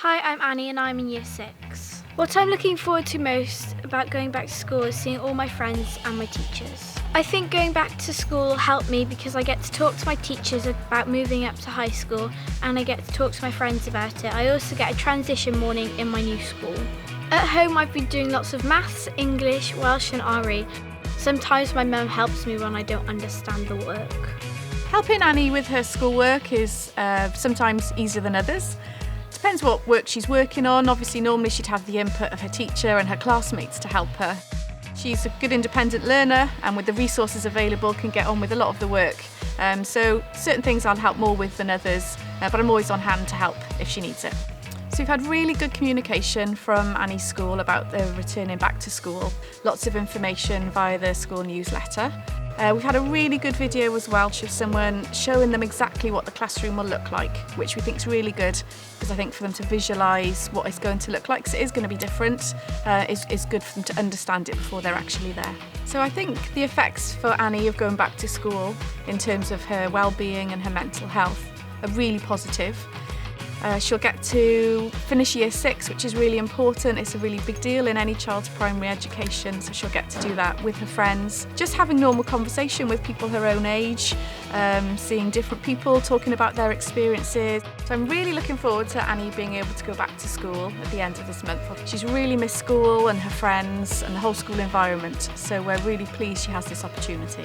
Hi, I'm Annie and I'm in Year 6. What I'm looking forward to most about going back to school is seeing all my friends and my teachers. I think going back to school helped me because I get to talk to my teachers about moving up to high school and I get to talk to my friends about it. I also get a transition morning in my new school. At home I've been doing lots of maths, English, Welsh and RE. Sometimes my mum helps me when I don't understand the work. Helping Annie with her schoolwork is sometimes easier than others. Depends what work she's working on. Obviously, normally she'd have the input of her teacher and her classmates to help her. She's a good independent learner and with the resources available can get on with a lot of the work. So certain things I'll help more with than others, but I'm always on hand to help if she needs it. So we've had really good communication from Annie's school about the returning back to school. Lots of information via the school newsletter. We've had a really good video as well of someone showing them exactly what the classroom will look like, which we think is really good because I think for them to visualise what it's going to look like, because it is going to be different, is good for them to understand it before they're actually there. So I think the effects for Annie of going back to school in terms of her well-being and her mental health are really positive. She'll get to finish Year 6, which is really important. It's a really big deal in any child's primary education, so she'll get to do that with her friends. Just having normal conversation with people her own age, seeing different people, talking about their experiences. So I'm really looking forward to Annie being able to go back to school at the end of this month. She's really missed school and her friends and the whole school environment, so we're really pleased she has this opportunity.